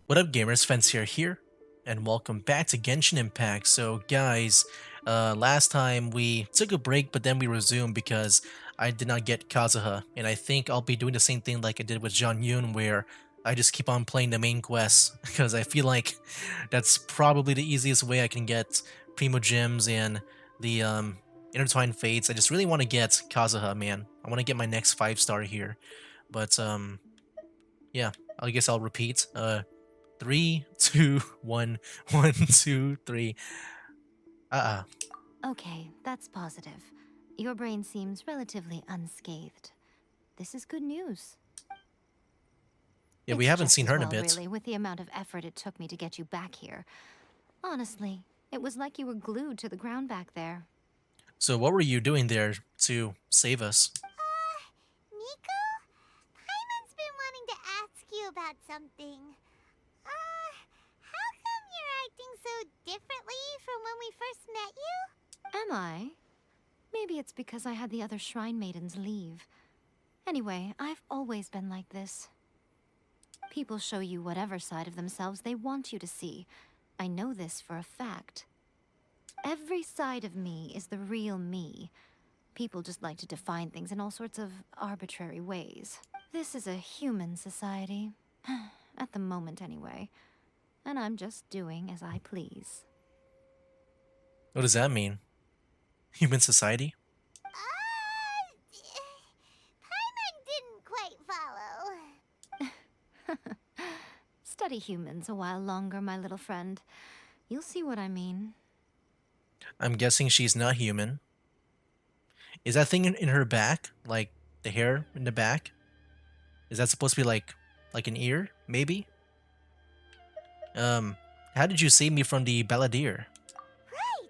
What up, gamers? Fancier here, and welcome back to Genshin Impact. So, guys, last time we took a break, but then we resumed because I did not get Kazuha, and I think I'll be doing the same thing like I did with Jean Yun, where I just keep on playing the main quests because I feel like that's probably the easiest way I can get Primo Gems and the Intertwined Fates. I just really want to get Kazuha, man. I want to get my next 5-star here, but yeah, I guess I'll repeat. Three, two, one, one, two, three. Uh-uh. Okay, that's positive. Your brain seems relatively unscathed. This is good news. Yeah, we It's haven't just seen as her in a well, bit. really, with the amount of effort it took me to get you back here. Honestly, it was like you were glued to the ground back there. So what were you doing there to save us? Nico? Paimon's been wanting to ask you about something. How come you're acting so differently from when we first met you? Am I? Maybe it's because I had the other Shrine Maidens leave. Anyway, I've always been like this. People show you whatever side of themselves they want you to see. I know this for a fact. Every side of me is the real me. People just like to define things in all sorts of arbitrary ways. This is a human society. At the moment, anyway. And I'm just doing as I please. What does that mean? Human society? Paimon didn't quite follow. Study humans a while longer, my little friend. You'll see what I mean. I'm guessing she's not human. Is that thing in her back? Like the hair in the back? Is that supposed to be like an ear? Maybe? How did you save me from the balladeer? Right!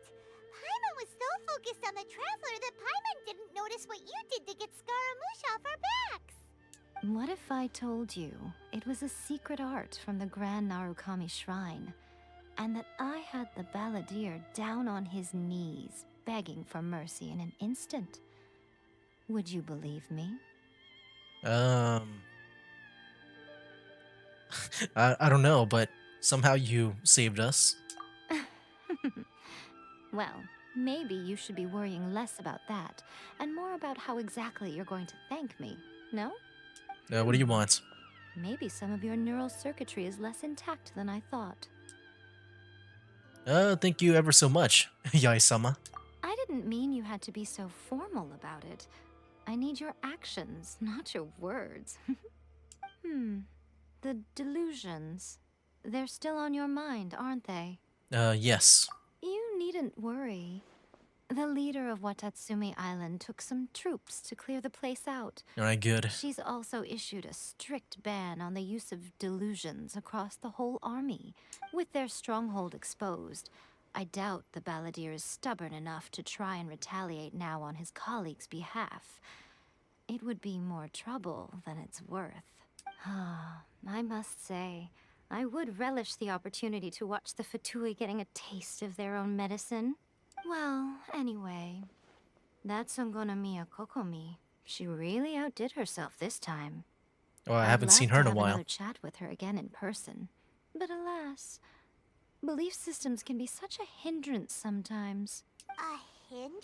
Paimon was so focused on the Traveler that Paimon didn't notice what you did to get Scaramouche off our backs. What if I told you it was a secret art from the Grand Narukami Shrine, and that I had the balladeer down on his knees, begging for mercy in an instant? Would you believe me? Um, I don't know, but somehow you saved us. Well, maybe you should be worrying less about that, and more about how exactly you're going to thank me, no? What do you want? Maybe some of your neural circuitry is less intact than I thought. Thank you ever so much, Yai-sama. I didn't mean you had to be so formal about it. I need your actions, not your words. The delusions. They're still on your mind, aren't they? Yes. You needn't worry. The leader of Watatsumi Island took some troops to clear the place out. Alright, good. She's also issued a strict ban on the use of delusions across the whole army. With their stronghold exposed, I doubt the balladeer is stubborn enough to try and retaliate now on his colleagues' behalf. It would be more trouble than it's worth. I must say, I would relish the opportunity to watch the Fatui getting a taste of their own medicine. Well, anyway, that Sungonomiya Kokomi, she really outdid herself this time. Oh, I I'd haven't seen love her to in a have while. another chat with her again in person. But alas, belief systems can be such a hindrance sometimes. A hindrance?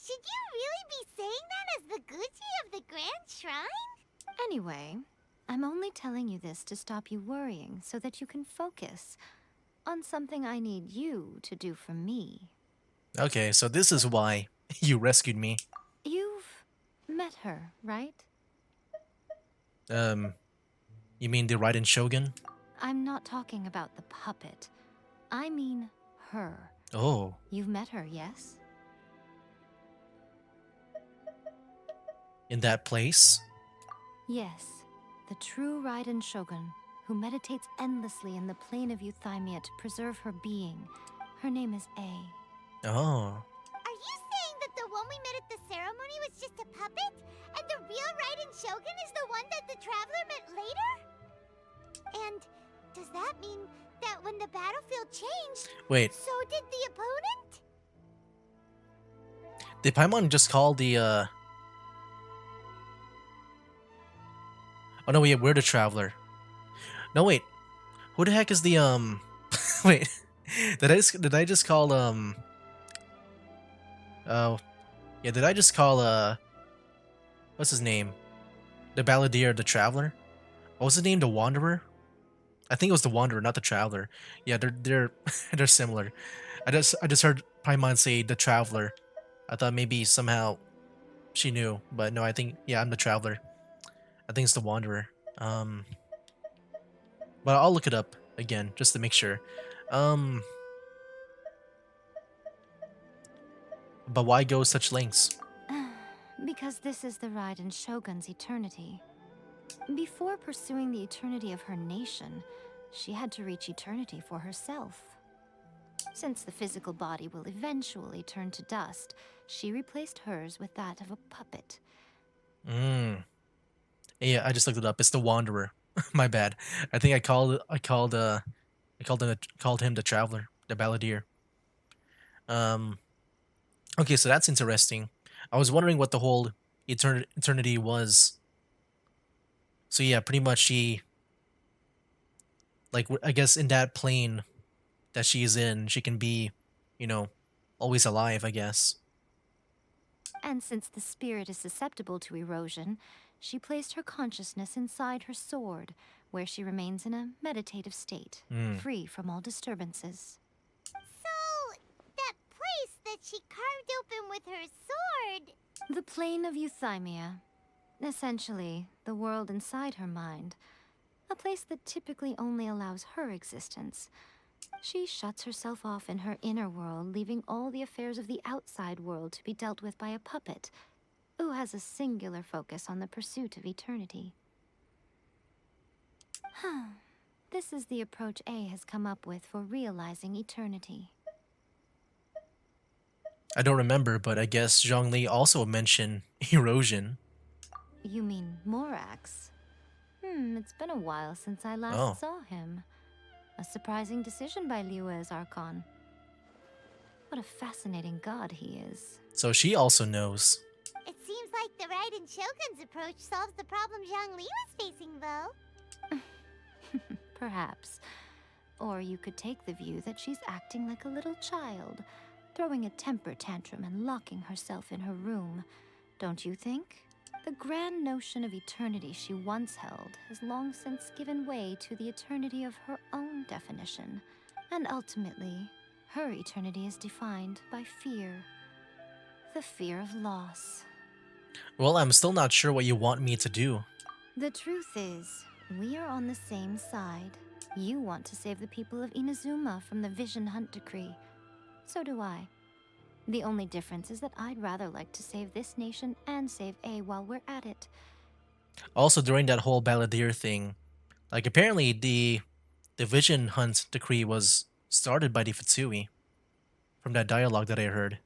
Should you really be saying that as the Gucci of the Grand Shrine? Anyway, I'm only telling you this to stop you worrying so that you can focus on something I need you to do for me. Okay, so this is why you rescued me. You've met her, right? Um, you mean the Raiden Shogun? I'm not talking about the puppet. I mean her. Oh, You've met her, yes? in that place? Yes, the true Raiden Shogun, who meditates endlessly in the plane of Euthymia to preserve her being. Her name is A. Oh, Are you saying that the one we met at the ceremony was just a puppet? And the real Raiden Shogun is the one that the Traveler met later? And does that mean that when the battlefield changed, wait. so did the opponent? Did Paimon just call the, Oh no, wait, we're the Traveler. No, wait. Who the heck is the wait, did I just call oh yeah, did I just call what's his name? The Balladeer, the Traveler? What was his name? The Wanderer? I think it was the Wanderer, not the Traveler. Yeah, they're they're similar. I just heard Paimon say the Traveler. I thought maybe somehow she knew, but no, I think yeah, I'm the Traveler. I think it's the Wanderer. Um, but I'll look it up again just to make sure. Um, but why go such lengths? Because this is the Raiden Shogun's eternity. Before pursuing the eternity of her nation, she had to reach eternity for herself. Since the physical body will eventually turn to dust, she replaced hers with that of a puppet. Mm. Yeah, I just looked it up. It's the Wanderer. My bad. I think I called him the Traveler, the Balladeer. Um, okay, so that's interesting. I was wondering what the whole eternity was. So yeah, pretty much she like I guess in that plane that she's in, she can be, you know, always alive, I guess. And since the spirit is susceptible to erosion, she placed her consciousness inside her sword, where she remains in a meditative state, Hmm. free from all disturbances. So, that place that she carved open with her sword. The plane of Euthymia. Essentially, the world inside her mind. A place that typically only allows her existence. She shuts herself off in her inner world, leaving all the affairs of the outside world to be dealt with by a puppet, who has a singular focus on the pursuit of eternity. This is the approach A has come up with for realizing eternity. I don't remember, but I guess Zhongli also mentioned erosion. You mean Morax? It's been a while since I Oh, last saw him. A surprising decision by Liyue's Archon. What a fascinating god he is. so she also knows. It seems like the Raiden Shogun's approach solves the problem Zhongli was facing, though. Perhaps. Or you could take the view that she's acting like a little child, throwing a temper tantrum and locking herself in her room. Don't you think? The grand notion of eternity she once held has long since given way to the eternity of her own definition. And ultimately, her eternity is defined by fear. The fear of loss. Well, I'm still not sure what you want me to do. The truth is, we are on the same side. You want to save the people of Inazuma from the Vision Hunt decree. So do I. The only difference is that I'd rather like to save this nation and save A while we're at it. Also, during that whole Balladeer thing, like apparently the Vision Hunt decree was started by the Fitsui from that dialogue that I heard.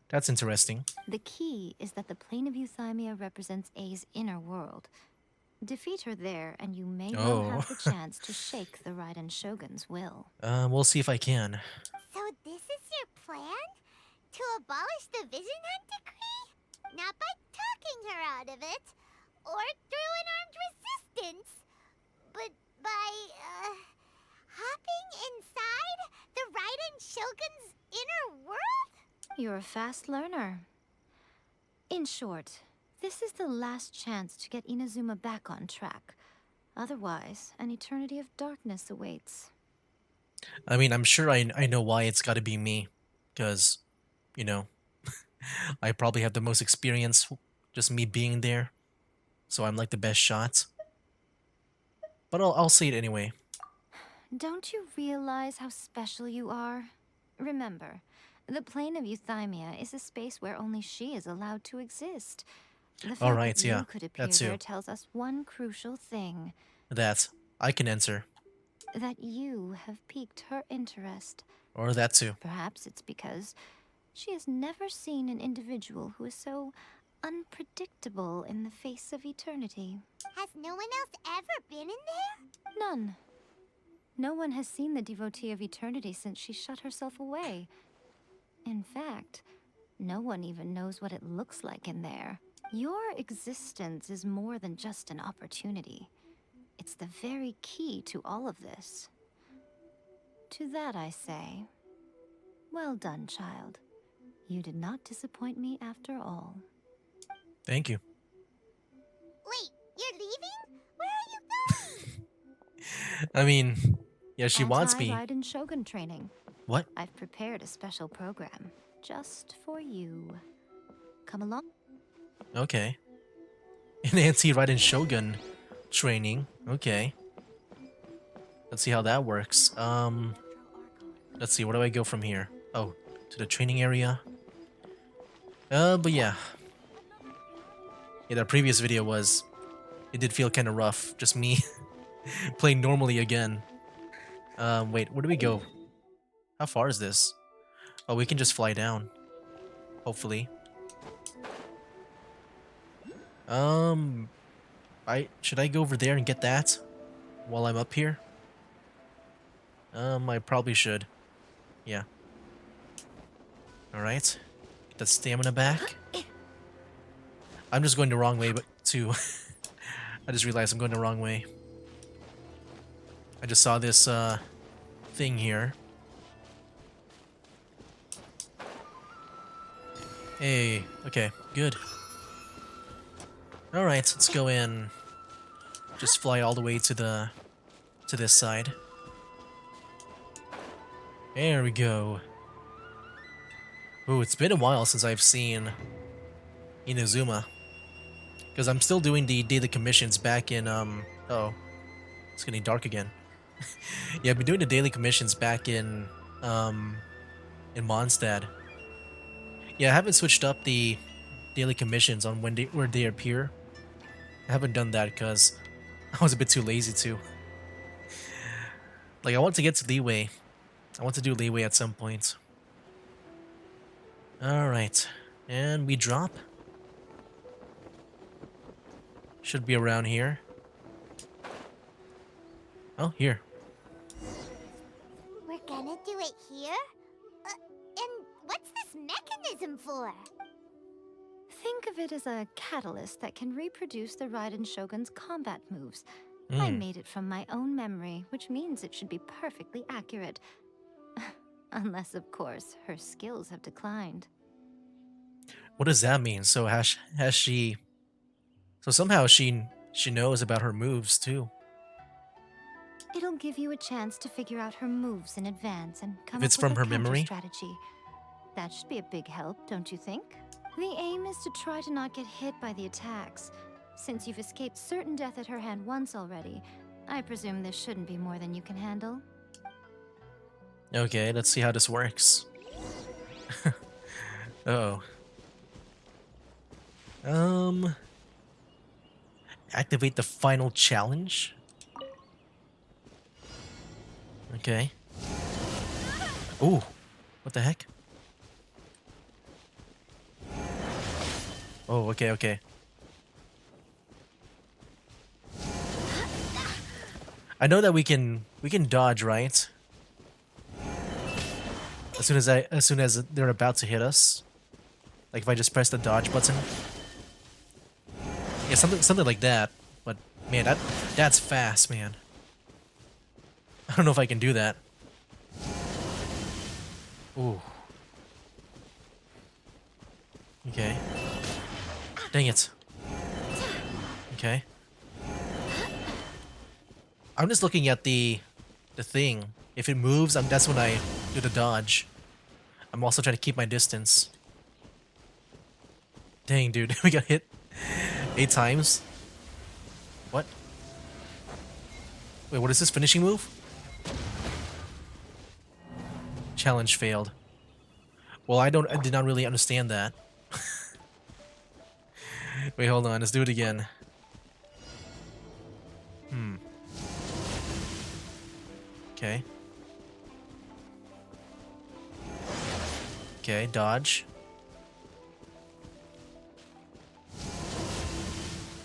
That's interesting. The key is that the plane of Euthymia represents A's inner world. Defeat her there, and you may well Oh, have the chance to shake the Raiden Shogun's will. we'll see if I can. So this is your plan? To abolish the Vision Hunt decree? Not by talking her out of it, or through an armed resistance, but by, hopping inside the Raiden Shogun's inner world? You're a fast learner. In short, this is the last chance to get Inazuma back on track. Otherwise, an eternity of darkness awaits. I mean, I'm sure I know why it's got to be me, because, you know, I probably have the most experience, just me being there, so I'm like the best shot. But I'll say it anyway. Don't you realize how special you are? Remember, the plane of Euthymia is a space where only she is allowed to exist. The All fact right, that yeah, you could appear that too. there tells us one crucial thing. That I can answer, That you have piqued her interest. or that too. Perhaps it's because she has never seen an individual who is so unpredictable in the face of eternity. Has no one else ever been in there? None. No one has seen the devotee of eternity since she shut herself away. In fact, no one even knows what it looks like in there. Your existence is more than just an opportunity. It's the very key to all of this. To that I say, well done, child. You did not disappoint me after all. Thank you. Wait, you're leaving? Where are you going? I mean, yeah, she wants me. Anti-Raiden Shogun training. What? I've prepared a special program just for you. Come along. Okay. An anti-Raiden Shogun training. Okay. Let's see how that works. Let's see, where do I go from here? Oh, to the training area. But yeah. Yeah, that previous video was... It did feel kind of rough. Just me playing normally again. Wait, where do we go? How far is this? Oh, we can just fly down. Hopefully. Should I go over there and get that while I'm up here? I probably should. Yeah. Alright. Get that stamina back. I'm just going the wrong way, but too. I just realized I'm going the wrong way. I just saw this, thing here. Hey, okay, good. Alright, let's go in. Just fly all the way to this side. There we go. Ooh, it's been a while since I've seen Inazuma. Because I'm still doing the daily commissions back in, oh. It's getting dark again. Yeah, I've been doing the daily commissions back in Mondstadt. Yeah, I haven't switched up the daily commissions on where they appear. I haven't done that because I was a bit too lazy to. Like, I want to get to Leeway. I want to do Leeway at some point. Alright. And we drop. Should be around here. Oh, here. We're gonna do it here? And what's this mechanism for? Think of it as a catalyst that can reproduce the Raiden Shogun's combat moves. I made it from my own memory, which means it should be perfectly accurate. Unless, of course, her skills have declined. What does that mean? So has she... So somehow she knows about her moves too. It'll give you a chance to figure out her moves in advance and come If it's up from with her a counter memory? strategy. That should be a big help, don't you think? The aim is to try to not get hit by the attacks. Since you've escaped certain death at her hand once already, I presume this shouldn't be more than you can handle. Okay, let's see how this works. Uh-oh. Activate the final challenge? Okay. Ooh, what the heck? Oh, okay, okay. I know that we can dodge, right? As soon as they're about to hit us. Like if I just press the dodge button. Yeah, something like that. But man, that's fast, man. I don't know if I can do that. Ooh. Okay. Dang it. Okay. I'm just looking at the thing. If it moves, that's when I do the dodge. I'm also trying to keep my distance. Dang, dude, we got hit 8 times. What? Wait, what is this finishing move? Challenge failed. Well, I did not really understand that. Wait, hold on, let's do it again. Okay. Okay, dodge.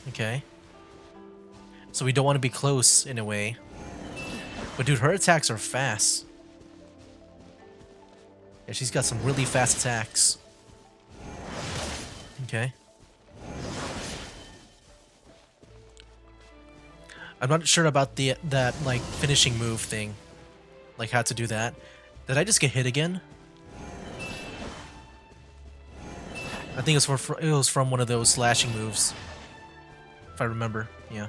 Okay. So we don't want to be close in a way. But dude, her attacks are fast. Yeah, she's got some really fast attacks. Okay. I'm not sure about that like finishing move thing, like how to do that. Did I just get hit again? I think it was from one of those slashing moves, if I remember. Yeah.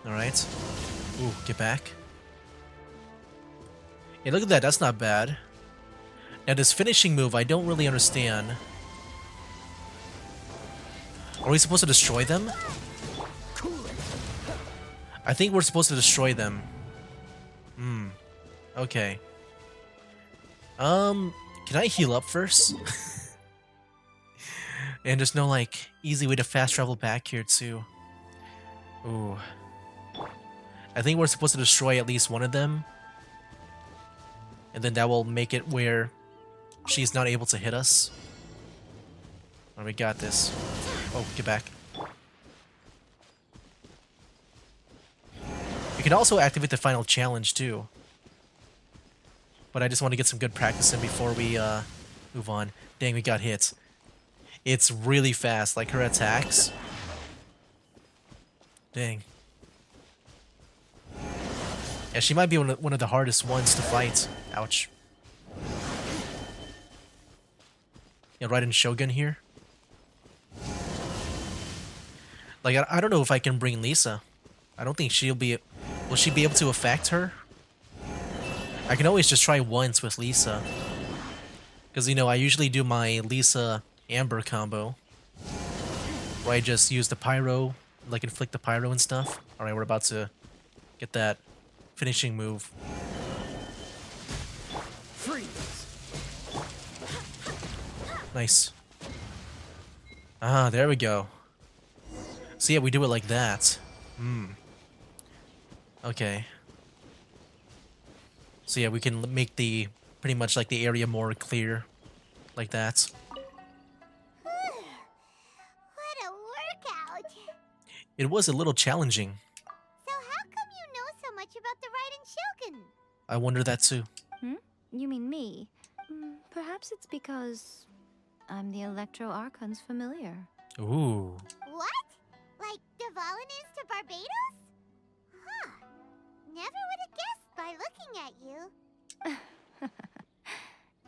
All right. Ooh, get back. Hey, look at that. That's not bad. Now this finishing move, I don't really understand. Are we supposed to destroy them? I think we're supposed to destroy them. Hmm. Okay. Can I heal up first? And there's no, like, easy way to fast travel back here, too. Ooh. I think we're supposed to destroy at least one of them. And then that will make it where she's not able to hit us. Alright, we got this. Oh, get back. We can also activate the final challenge, too. But I just want to get some good practice in before we, move on. Dang, we got hit. It's really fast, like her attacks. Dang. Yeah, she might be one of the hardest ones to fight. Ouch. Yeah, Raiden Shogun here. Like, I don't know if I can bring Lisa. I don't think she'll be... Will she be able to affect her? I can always just try once with Lisa. Because, you know, I usually do my Lisa Amber combo, where I just use the pyro, like inflict the pyro and stuff. Alright, we're about to get that finishing move. Freeze. Nice. Ah, there we go. So yeah, we do it like that. Okay. So yeah, we can make the, pretty much like the area more clear, like that. What a workout! It was a little challenging. So how come you know so much about the Raiden Shogun? I wonder that too. You mean me? Perhaps it's because I'm the Electro Archon's familiar. Ooh. What? Like Dvalin is to Barbados? Huh. Never would have guessed by looking at you.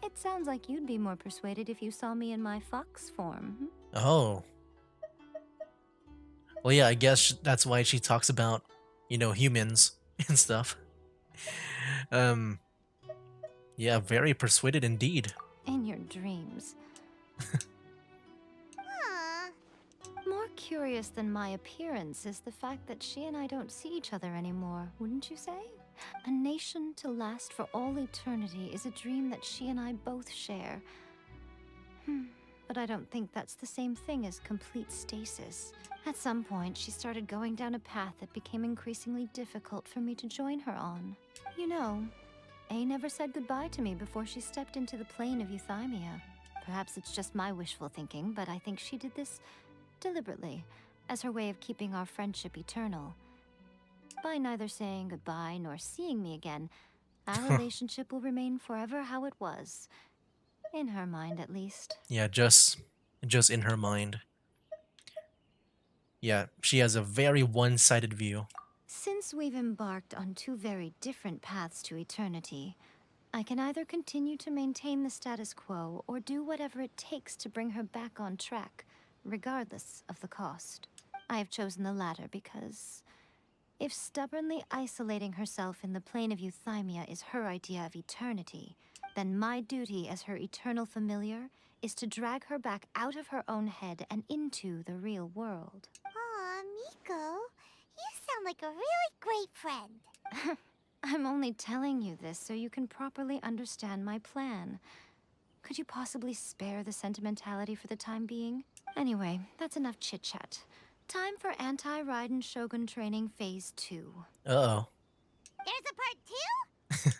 It sounds like you'd be more persuaded if you saw me in my fox form. Oh. Well, yeah, I guess that's why she talks about, you know, humans and stuff. Yeah, very persuaded indeed. In your dreams. Aw. More curious than my appearance is the fact that she and I don't see each other anymore, wouldn't you say? A nation to last for all eternity is a dream that she and I both share. But I don't think that's the same thing as complete stasis. At some point, she started going down a path that became increasingly difficult for me to join her on. You know, A never said goodbye to me before she stepped into the plane of Euthymia. Perhaps it's just my wishful thinking, but I think she did this deliberately, as her way of keeping our friendship eternal. By neither saying goodbye nor seeing me again, our relationship will remain forever how it was. In her mind, at least. Yeah, just in her mind. Yeah, she has a very one-sided view. Since we've embarked on two very different paths to eternity, I can either continue to maintain the status quo or do whatever it takes to bring her back on track, regardless of the cost. I have chosen the latter because if stubbornly isolating herself in the plane of Euthymia is her idea of eternity, then my duty as her eternal familiar is to drag her back out of her own head and into the real world. Aw, Miko, you sound like a really great friend. I'm only telling you this so you can properly understand my plan. Could you possibly spare the sentimentality for the time being? Anyway, that's enough chit-chat. Time for anti-Raiden Shogun training phase 2. Uh-oh. There's a part 2?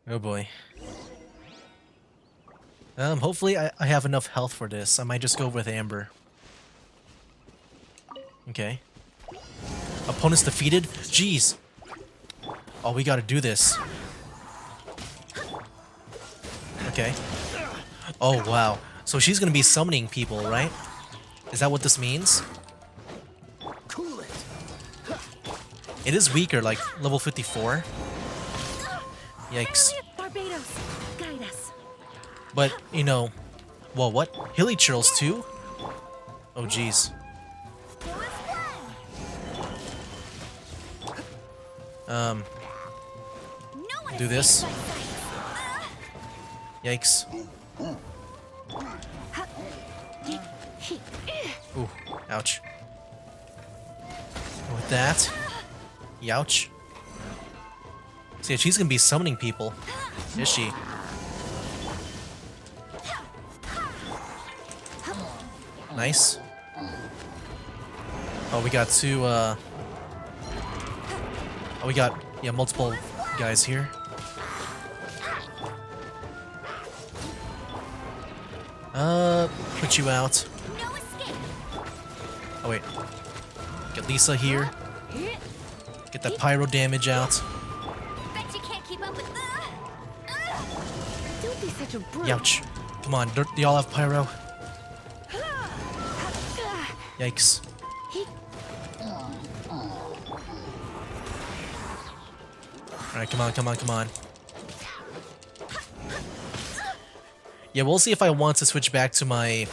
Oh boy. Hopefully I have enough health for this. I might just go with Amber. Okay. Opponents defeated? Jeez. Oh, we gotta do this. Okay. Oh, wow. So she's gonna be summoning people, right? Is that what this means? It is weaker, like level 54. Yikes. Barbados, guide us. But, you know, well, what? Hilly churls too? Oh, jeez. Do this. Yikes. Ooh, ouch. With that, youch. See, she's gonna be summoning people, is she? Nice. Oh, we got two, oh, we got, yeah, multiple guys here. Put you out. Oh, wait. Get Lisa here. Get that pyro damage out. Bet you can't keep up with Don't be such a brute. Youch. Come on, do y'all have pyro? Yikes. Alright, come on, come on, come on. Yeah, we'll see if I want to switch back to my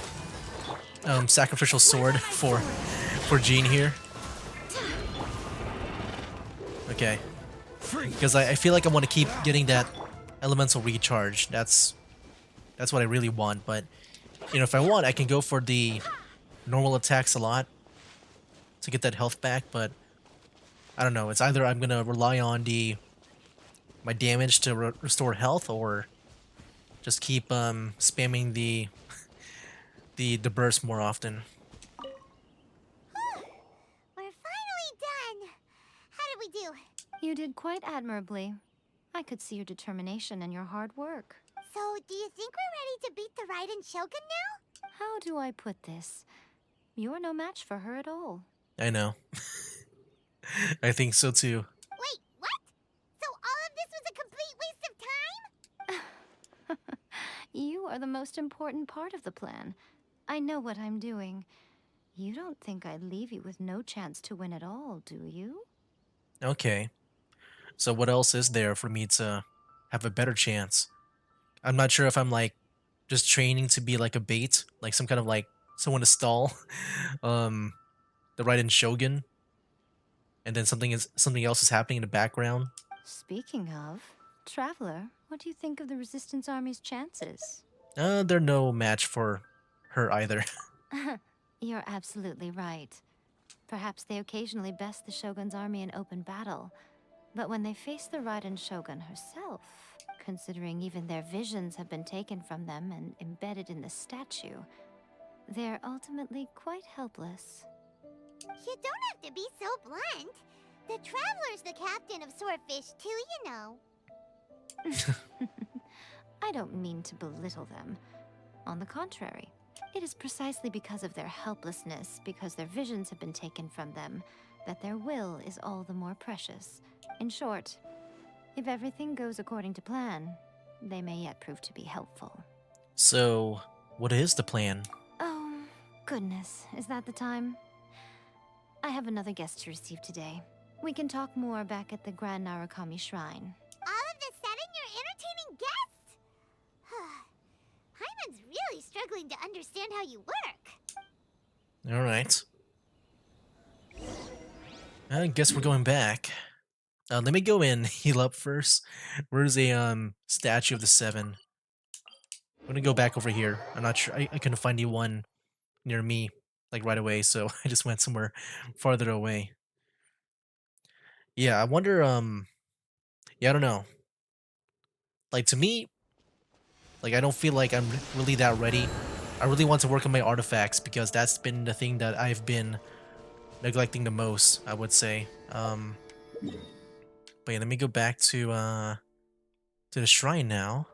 sacrificial sword for Jean here. Okay. Because I feel like I want to keep getting that elemental recharge. That's what I really want, but you know, if I want, I can go for the normal attacks a lot to get that health back, but I don't know. It's either I'm gonna rely on my damage to restore health, or just keep spamming the burst more often. We're finally done. How did we do? You did quite admirably. I could see your determination and your hard work. So, do you think we're ready to beat the Raiden Shogun now? How do I put this? You're no match for her at all. I know. I think so too. Wait, what? So all of this was a complete waste of time? You are the most important part of the plan. I know what I'm doing. You don't think I'd leave you with no chance to win at all, do you? Okay. So what else is there for me to have a better chance? I'm not sure if I'm like just training to be like a bait, like some kind of like someone to stall the Raiden Shogun, and then something else is happening in the background. Speaking of, Traveler, what do you think of the Resistance Army's chances? They're no match for her either. You're absolutely right. Perhaps they occasionally best the Shogun's army in open battle, but when they face the Raiden Shogun herself, considering even their visions have been taken from them and embedded in the statue, they're ultimately quite helpless. You don't have to be so blunt. The Traveler's the captain of Swordfish too, you know. I don't mean to belittle them. On the contrary, it is precisely because of their helplessness, because their visions have been taken from them, that their will is all the more precious. In short, if everything goes according to plan, they may yet prove to be helpful. So, what is the plan? Oh, goodness, is that the time? I have another guest to receive today. We can talk more back at the Grand Narukami Shrine. All of a sudden, you're entertaining guests? Hyman's really struggling to understand how you work. Alright. I guess we're going back. Let me go in, heal up first. Where's a statue of the Seven? I'm gonna go back over here. I'm not sure. I couldn't find anyone near me, like right away, so I just went somewhere farther away. Yeah, I wonder, yeah, I don't know. Like, to me, like, I don't feel like I'm really that ready. I really want to work on my artifacts, because that's been the thing that I've been neglecting the most, I would say. But yeah, let me go back to the shrine now.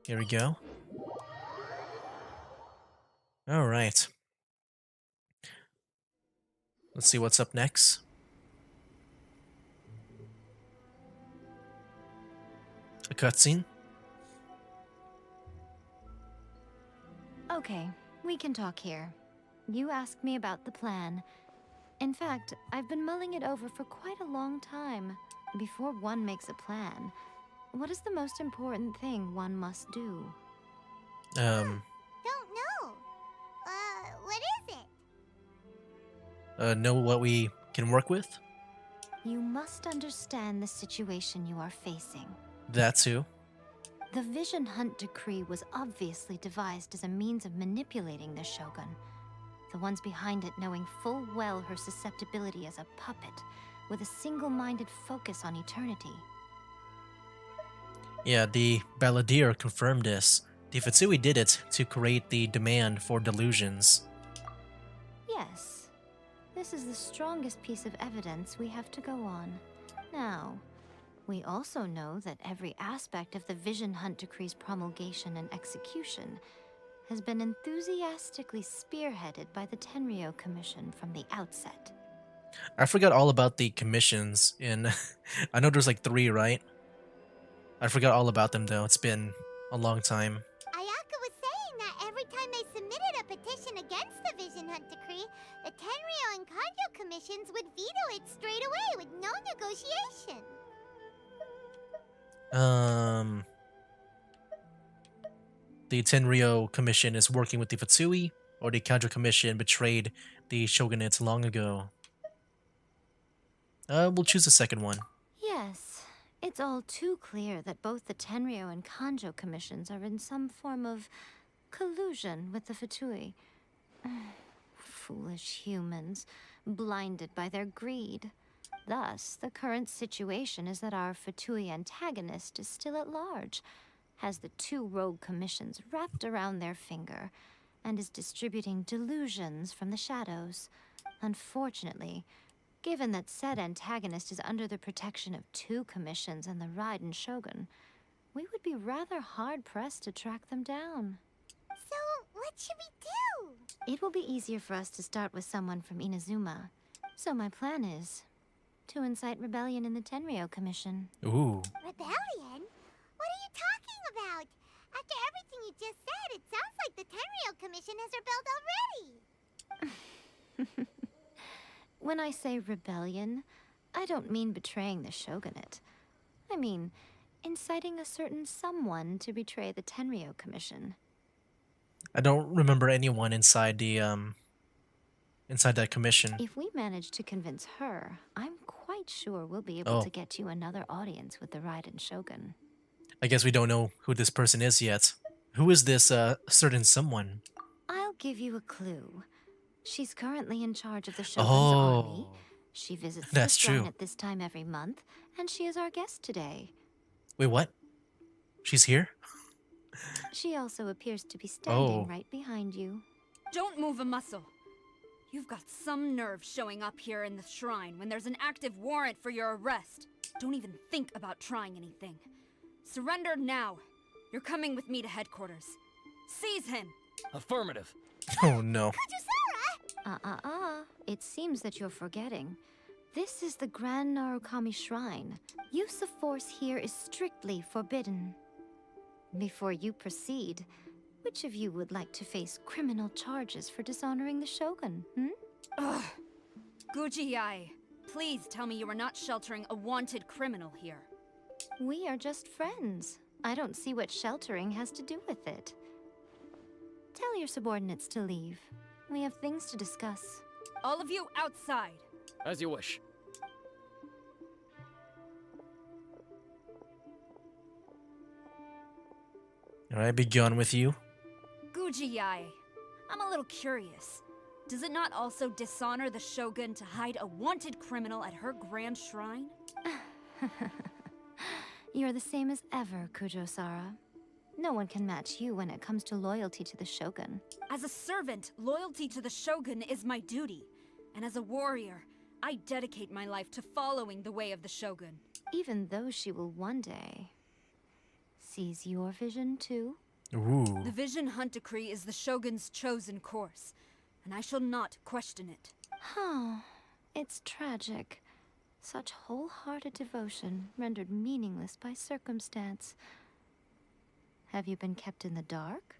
Here we go. Alright. Let's see what's up next. A cutscene? Okay, we can talk here. You asked me about the plan. In fact, I've been mulling it over for quite a long time. Before one makes a plan, what is the most important thing one must do? Um, Don't know. What is it? know what we can work with? You must understand the situation you are facing. That too. The Vision Hunt decree was obviously devised as a means of manipulating the Shogun. The ones behind it knowing full well her susceptibility as a puppet, with a single-minded focus on eternity. Yeah, the Balladeer confirmed this. The Fatsui did it to create the demand for delusions. Yes, this is the strongest piece of evidence we have to go on. Now, we also know that every aspect of the Vision Hunt Decree's promulgation and execution has been enthusiastically spearheaded by the Tenryou Commission from the outset. I forgot all about the commissions in... I know there's like 3, right? I forgot all about them though. It's been a long time. Ayaka was saying that every time they submitted a petition against the Vision Hunt Decree, the Tenryou and Kanjo commissions would veto it straight away with no negotiation. The Tenryou Commission is working with the Fatsui, or the Kanjo Commission betrayed the shogunates long ago. We'll choose the second one. Yes, it's all too clear that both the Tenryou and Kanjo commissions are in some form of collusion with the Fatui. Foolish humans, blinded by their greed. Thus, the current situation is that our Fatui antagonist is still at large, has the 2 rogue commissions wrapped around their finger, and is distributing delusions from the shadows. Unfortunately, given that said antagonist is under the protection of 2 commissions and the Raiden Shogun, we would be rather hard-pressed to track them down. So, what should we do? It will be easier for us to start with someone from Inazuma. So my plan is to incite rebellion in the Tenryou Commission. Ooh. Rebellion? What are you talking about? After everything you just said, it sounds like the Tenryou Commission has rebelled already. When I say rebellion, I don't mean betraying the shogunate. I mean inciting a certain someone to betray the Tenryou Commission. I don't remember anyone inside the, inside that commission. If we manage to convince her, I'm quite sure we'll be able Oh. to get you another audience with the Raiden Shogun. I guess we don't know who this person is yet. Who is this, certain someone? I'll give you a clue. She's currently in charge of the Shogun's army. Oh. She visits That's the shrine true. at this time every month, and she is our guest today. Wait, what? She's here? She also appears to be standing Oh. right behind you. Don't move a muscle. You've got some nerve showing up here in the shrine when there's an active warrant for your arrest. Don't even think about trying anything. Surrender now. You're coming with me to headquarters. Seize him! Affirmative. Oh no. It seems that you're forgetting. This is the Grand Narukami Shrine. Use of force here is strictly forbidden. Before you proceed, which of you would like to face criminal charges for dishonoring the Shogun, Ugh. Guji-ai, please tell me you are not sheltering a wanted criminal here. We are just friends. I don't see what sheltering has to do with it. Tell your subordinates to leave. We have things to discuss. All of you outside. As you wish. Alright, be gone with you. Guji-ai, I'm a little curious. Does it not also dishonor the Shogun to hide a wanted criminal at her grand shrine? You're the same as ever, Kujo-Sara. No one can match you when it comes to loyalty to the Shogun. As a servant, loyalty to the Shogun is my duty. And as a warrior, I dedicate my life to following the way of the Shogun. Even though she will one day seize your vision too. Ooh. The Vision Hunt Decree is the Shogun's chosen course, and I shall not question it. It's tragic. Such wholehearted devotion rendered meaningless by circumstance. Have you been kept in the dark?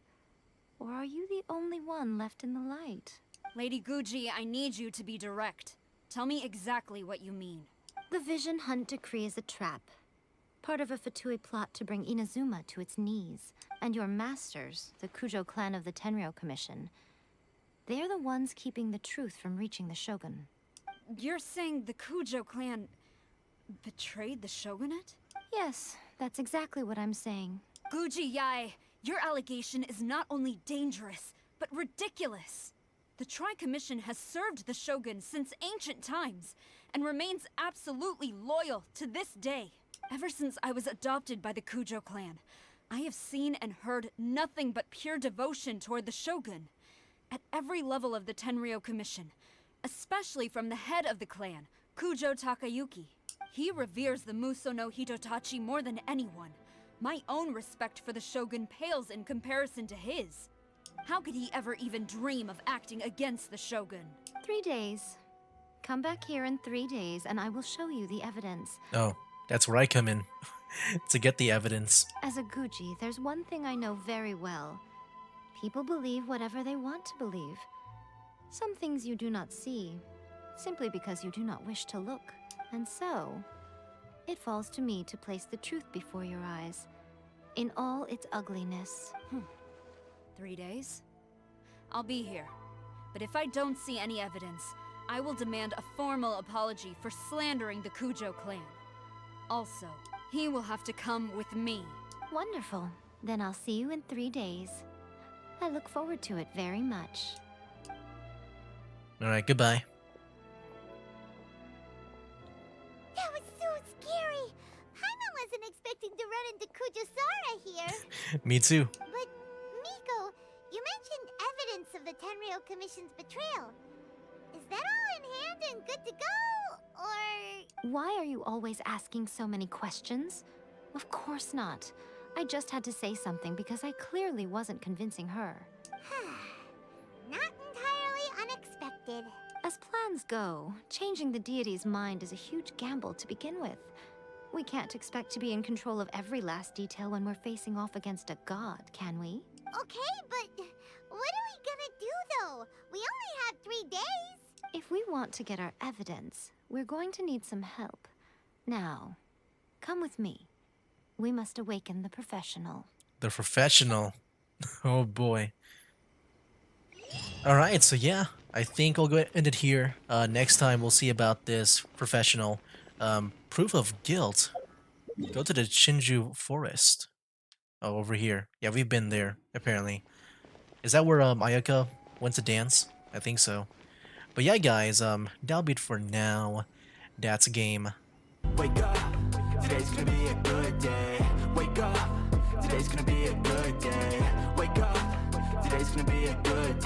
Or are you the only one left in the light? Lady Guji, I need you to be direct. Tell me exactly what you mean. The Vision Hunt decree is a trap. Part of a Fatui plot to bring Inazuma to its knees. And your masters, the Kujo clan of the Tenryou Commission, they're the ones keeping the truth from reaching the Shogun. You're saying the Kujo clan betrayed the shogunate? Yes, that's exactly what I'm saying. Guji Yae, your allegation is not only dangerous, but ridiculous. The Tri-Commission has served the Shogun since ancient times, and remains absolutely loyal to this day. Ever since I was adopted by the Kujo clan, I have seen and heard nothing but pure devotion toward the Shogun. At every level of the Tenryou Commission, especially from the head of the clan, Kujo Takayuki. He reveres the Muso no Hitotachi more than anyone. My own respect for the Shogun pales in comparison to his. How could he ever even dream of acting against the Shogun? 3 days. Come back here in 3 days and I will show you the evidence. Oh, that's where I come in. To get the evidence. As a Guji, there's one thing I know very well. People believe whatever they want to believe. Some things you do not see, simply because you do not wish to look. And so, it falls to me to place the truth before your eyes, in all its ugliness. 3 days? I'll be here. But if I don't see any evidence, I will demand a formal apology for slandering the Kujo clan. Also, he will have to come with me. Wonderful. Then I'll see you in 3 days. I look forward to it very much. Alright, goodbye. That was so scary. Paimon wasn't expecting to run into Kujosara here. Me too. But, Miko, you mentioned evidence of the Tenryou Commission's betrayal. Is that all in hand and good to go? Or... Why are you always asking so many questions? Of course not. I just had to say something because I clearly wasn't convincing her. Not entirely unexpected. As plans go, changing the deity's mind is a huge gamble to begin with. We can't expect to be in control of every last detail when we're facing off against a god, can we? Okay, but what are we gonna do though? We only have 3 days. If we want to get our evidence, we're going to need some help. Now, come with me. We must awaken the professional. The professional. Oh boy. Alright, so yeah, I think I'll go ahead and end it here. Next time we'll see about this professional. Proof of guilt. Go to the Shinju forest. Oh, over here. Yeah, we've been there, apparently. Is that where Ayaka went to dance? I think so. But yeah, guys, that'll be it for now. That's a game. Wake up, today's gonna be a good day. Wake up, today's gonna be a good day. Wake up, today's gonna be a good day.